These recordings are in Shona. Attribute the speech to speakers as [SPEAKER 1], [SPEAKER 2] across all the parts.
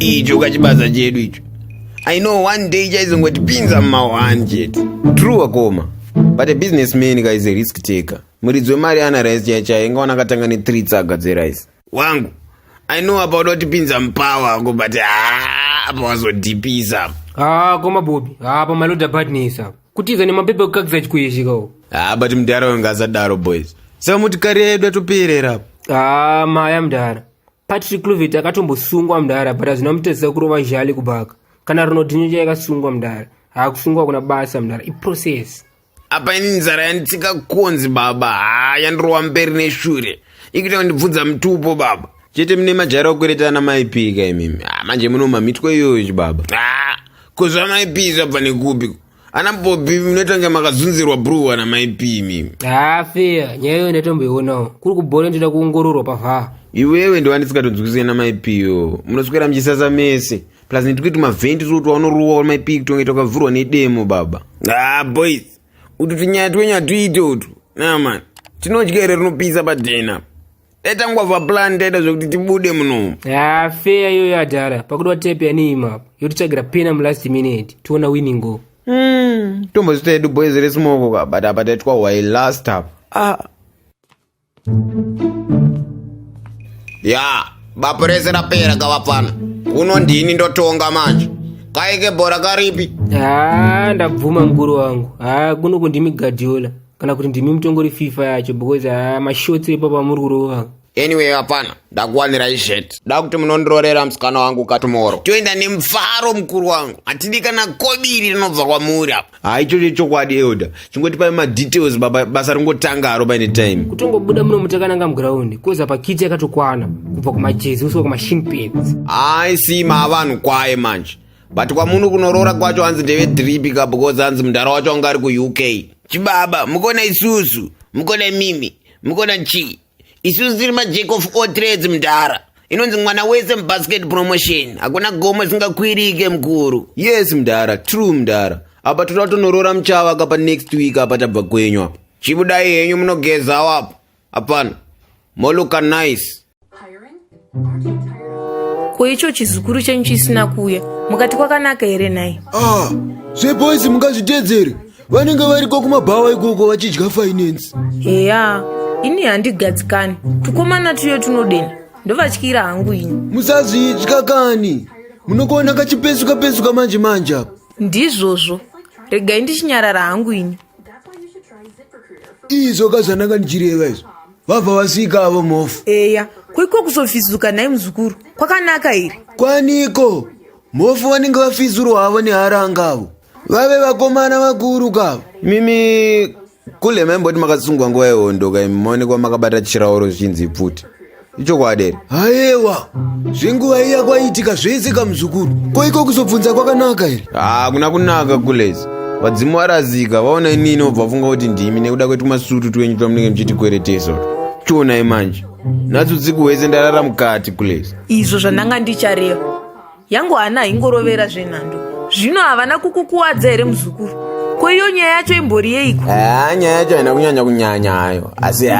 [SPEAKER 1] Icho kachibaza chedu icho. I know one day chaizongotipinza mumawani chetu. True akoma. But a businessman is a risk taker. Muridzi wemari ana rice chaichai ingaona akatanga ne3 tsaga dzerice. Wangu, I know about otipinza mupawa ako but apa wazodipisa.
[SPEAKER 2] Koma Bobi. Pa maloda badness apa. Kutiza nemapepe kukakisa chikuyeshikawo.
[SPEAKER 1] But mudhara wanga asadaro boys. Saka mutikari yedu yatoperera.
[SPEAKER 2] Maya mudhara. Patrick Kluivert akatombosungwa mudhara but azvinamutesa kurova zhali kubaka. Kana Ronaldinho yakasungwa mudhara. Kusungwa kuna basa mudhara. Iprocess.
[SPEAKER 1] Apa ini nzara yanditsika konzi baba. Yandirova mberi neshure. Ikuita kundibvunza mutupo baba. Chete mune majara okweretana maipika imimi. Manje munoma mitwe iyoyo baba. Kuzva maipi zvabva nekupi. Ana Bobi munotange makazunzirwa bro ana maipi imimi.
[SPEAKER 2] Fair. Nyayo ndatomboionawo. Kuri kubhora ndoda kuongororwa pavha.
[SPEAKER 1] Iwewe ndo wandisikatonzwisisa na maipiyo. Munoswera mchisasa mese. Plus nitikuti mavhendi kuti wanoruwa maipi kutongeita kavhurwa nedemo baba. Boys. Utu tinyaya twenya tuite utu. Man. Tinodyere rinopisa padena. Eta ngwabva plan taita zvokuti tibude muno.
[SPEAKER 2] Fair iyoyo yadhara. Pakuti watepe yanima. Yotitsvagira pena mulast minute. Tiona winning goal.
[SPEAKER 1] Tombozita yedu boys resmoko ka but apa taitwa why last up. Bapurese rapera kavapana. Kuno ndini ndotonga manje. Kaike bhora karipi?
[SPEAKER 2] Ndabvuma mukuru wangu. Kuno kundimi Guardiola. Kana kuti ndimi mutongori FIFA yacho because mashotsi ipapa muri kurova.
[SPEAKER 1] Anyway hapana, ndakuwanira ishet. Ndakuti munondororera musikana wangu katomoro. Toenda nemufaro mukuru wangu. Atidi kana kobiri rinobva kwamuri apa. Icho chokwadi Elda. Chingotipai madetails baba basa ringotanga aro by the time.
[SPEAKER 2] Kutongobuda muno mutakananga muground. Koza pakiti yakatokwana kubva kumajezi usiku kumashin pins.
[SPEAKER 1] Si mavanhu kwaye manje. But kwamuno kunorora kwacho hanzi ndeve drip ka because hanzi mudhara wacho anga ari ku-UK. Chibaba, mukona isusu, mukona mimi, mukona chi. Isusu tiri majack of all trades mudhara. Inonzi mwana wese mubasket promotion. Hakuna gomo singakwirike mukuru. Yes mudhara, true mudhara. Apa toda tonorora muchava kapa next week apa tabva kwenyu apa. Chibudai henyu munogezawo apa. Hapana. Moluka nice.
[SPEAKER 3] Koicho chizukuru chenyu chisina kuya. Mukati kwakanaka here naye.
[SPEAKER 4] Zveboys mungazvitedzere. Vanenge variko kumabhawa ikoko vachidya finance.
[SPEAKER 3] Ini handigadzikani. Tukomana tuyo tunodena. Ndovatyira hangu ini.
[SPEAKER 4] Musazvitya kani. Munokona kachipesuka manje manje apa.
[SPEAKER 3] Ndizvozvo. Regai ndichinyarara hangu ini.
[SPEAKER 4] Izvo kazvananga ndichireva izvo. Vabva vasvika avo mofu.
[SPEAKER 3] Kwiko kusofizuka naye muzukuru. Kwakanaka here.
[SPEAKER 4] Kwaniko. Mofu vanenge vafizurwa havo neharanga avo. Vave vakomana vakuru kavo.
[SPEAKER 1] Mimi kule memboti makasungwa nguva yehondo maonekwa makabata chirauro zvichinzi pfuti. Icho kwadere.
[SPEAKER 4] Haiwa. Zvenguva iya kwaitika zvese kamuzukuru. Koiko kuzobvunza kwakanaka here.
[SPEAKER 1] Kuna kunaka kulezi. Vadzimu varazika vaona inini obva funga kuti ndimi nekuda kwetu masutu twenyu twamunenge muchitikweretesa. Chona imanje. Natsutsiku wese ndarara mukati kulezi.
[SPEAKER 3] Izvo zvandanga ndichareva. Yangu hana ingorovera zvenhando. Zvino havana kukukuwadza here muzukuru. Ko iyo nyaya yacho imbori yeiko?
[SPEAKER 1] Nyaya yacho haina kunyanya hayo. Asi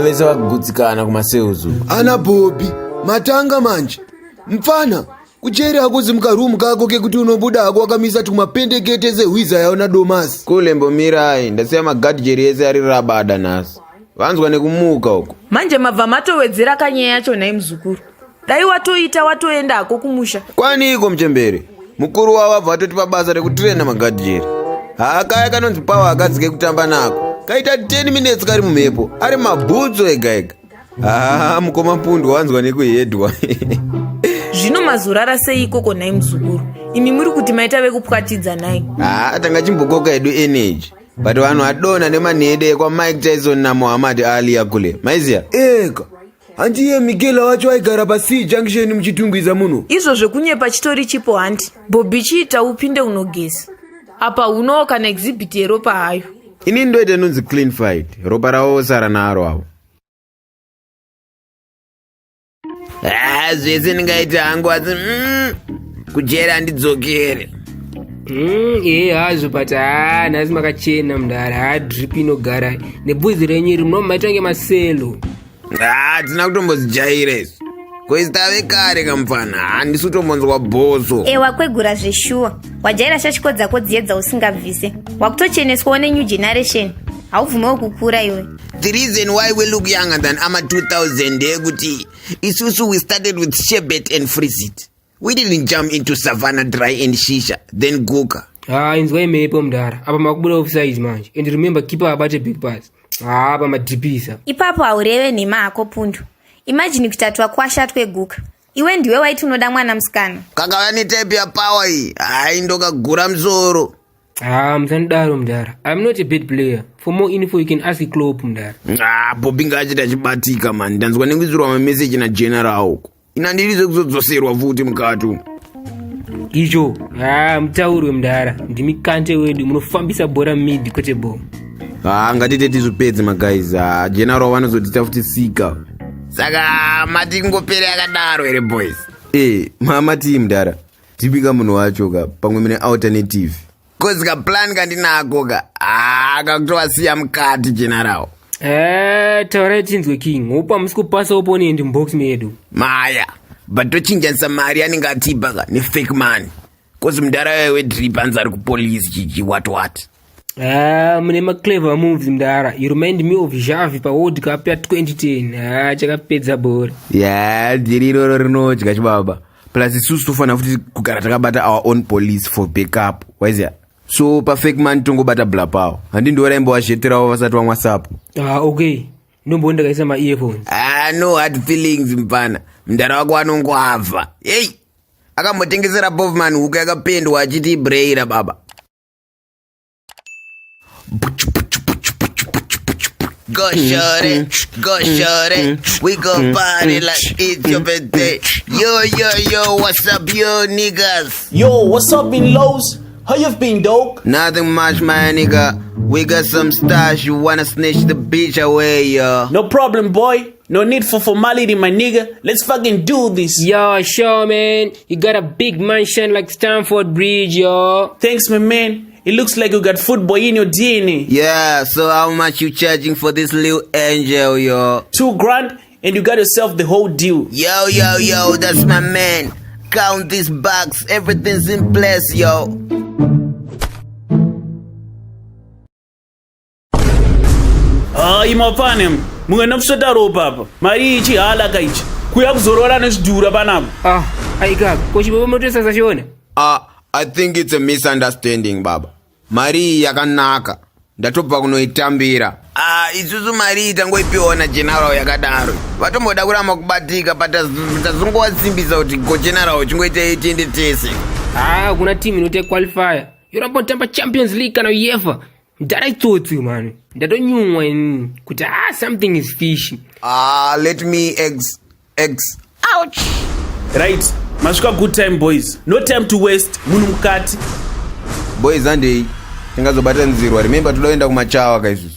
[SPEAKER 1] vese vakugutsikana kumaseuzu.
[SPEAKER 4] Ana Bobi, matanga manje. Mfana, kucheri hakuzi mukarumu kako kekuti unobuda hako wakamisa tumapendekete zehwiza yaona domasi.
[SPEAKER 1] Kule mbomirai, ndasiya magadhijeri ese ari rabada nasi. Vanzwa nekumuka uko.
[SPEAKER 3] Manje mabva matowedzera kanyaya yacho naye muzukuru. Dai watoita watoenda hako kumusha.
[SPEAKER 1] Kwani iko mchembere? Mukuru wavo abva atotipa basa rekutrena magadhijeri. Kaya kanonzi pawa akadzike kutamba nako. Kaita 10 minutes kari mumhepo. Ari mabhutso ega ega. Mukoma pundu wanzwa nekuhedwa.
[SPEAKER 3] Zvino mazorara seikoko naye muzukuru. Imi muri kuti maita vekupwatidza naye.
[SPEAKER 1] Tanga chimbokoka edu energy. But vanhu vadona nemanhede kwa Mike Tyson na Muhammad Ali akule. Maiziya?
[SPEAKER 4] Eka. Handiye Miguel wacho aigara pasi junction muchitungwiza muno.
[SPEAKER 3] Izvo zvekunyepa chitori chipo handi. Bobi chiita upinde unogeza. Apa unowo kana exhibit yeropa hayo.
[SPEAKER 1] Ini ndoita inonzi clean fight. Ropa ravo sara naro avo. Zvese ndingaita hangu asi kujera handidzokere.
[SPEAKER 2] hazvo but nhasi makachena mndara drip inogara nebvudzi renyu iri munomaita kunge maselo.
[SPEAKER 1] Hatina kutombozijaira izvo kwezi tave kare kamufana handisi kutombonzwa bhoso.
[SPEAKER 5] Wakwegura zveshuwa wajaira shashiko dzako dziye dzausingabvise wakutocheneswawo nenew generation haubvumewo kukura iwe.
[SPEAKER 1] The reason why we look younger than ama 2000 ndeyekuti isusu we started with sherbet and freezit. We didn't jump into savannah dry and shisha then guka.
[SPEAKER 2] Inzwa imhepo mndara apa makubuda offside manje and remember keeper abate big pass pamadhipisa
[SPEAKER 5] ipapo haureve nhema hako pundu. Imagine kutatu Vakwasha veGuka iwe ndiwe waiti unoda mwana musikana
[SPEAKER 1] kakava netaipi yapower iyi haindokagura musoro.
[SPEAKER 2] Musanodaro mndara. I'm not a bad player. For more info you can ask the club mndara.
[SPEAKER 1] Bobi ngachita achibatika mani ndanzwa nekuisirwa mameseji nageneral uko inandirize kuzodzoserwa futi mukati
[SPEAKER 2] icho. Mutaurwe mndara ndimi kante wedu munofambisa bhora mid kwete bo.
[SPEAKER 1] Ngatite tizvipedze magays. General vanozotita futi sika saka mati kungopere akadaro here boys. Mati mndara tipika munhu wacho ka pamwe mine alternative kozi kaplan kandinako ka kakutovasiya mukati general.
[SPEAKER 2] Taurai tinzwe king opa musi kupasa opponent mubox medu
[SPEAKER 1] maya but tochinjanisa mari anenge atipa ka nefake money kozi mndara wedrip anzi ari kupolisi chichi what.
[SPEAKER 2] Mune maclever moves mndara. You remind me of Javi pa World Cup ya 2010. Chakapedza bhora.
[SPEAKER 1] Dhiri iroro rinodya chibaba. Plus isusu tofana futi kugara takabata our own police for backup. Waiziya? So perfect man tongobata bla pawo. Handi ndoraimbo washeterawo vasati vamwa sapo.
[SPEAKER 2] Okay. Ndomboenda kaisa ma earphones.
[SPEAKER 1] No hard feelings mpana. Mndara wako anongoabva. Hey! Akambotengesera Bovman huku yakapendwa achiti ibreira baba. Go shorty, we gon' party like it's your birthday. Yo, what's up, yo, niggas?
[SPEAKER 6] Yo, what's up, in Lowe's? How you been, dog?
[SPEAKER 1] Nothing much, my nigga. We got some stash, you wanna snitch the bitch away, yo.
[SPEAKER 6] No problem, boy. No need for formality, my nigga. Let's fucking do this.
[SPEAKER 2] Yo, sure, man. You got a big mansion like Stamford Bridge, yo.
[SPEAKER 6] Thanks, my man. It looks like you got football in your DNA.
[SPEAKER 1] Yeah, so how much you charging for this little angel, yo?
[SPEAKER 6] $2,000 and you got yourself the whole deal.
[SPEAKER 1] Yo, that's my man. Count these bucks, everything's in place, yo.
[SPEAKER 6] Imapanem. Mungena kusotaro papa. Mari ichi hala kaichi. Kuya kuzorora nezvidhura panapo.
[SPEAKER 2] Aika, kochipopo motesa sashona.
[SPEAKER 1] I think it's a misunderstanding, baba. Mari yakanaka. Ndatobva kunoitambira. Isusu mari tangoipiona general yakadaro. Vatomboda kuramba kubatika patazongowasimbisa kuti go general chingoita 8 tese.
[SPEAKER 2] Kuna team inotake qualifier. Yorambotamba Champions League kana UEFA. Ndara itsotsi man. Ndatonyumwa kuti something is fishy.
[SPEAKER 1] Let me ouch.
[SPEAKER 6] Right. Mashuka good time, boys. No time to waste. Munu mukati.
[SPEAKER 1] Boys andei. Tingazobata nzirwa. Remember tuloenda kumachawa kaisusu.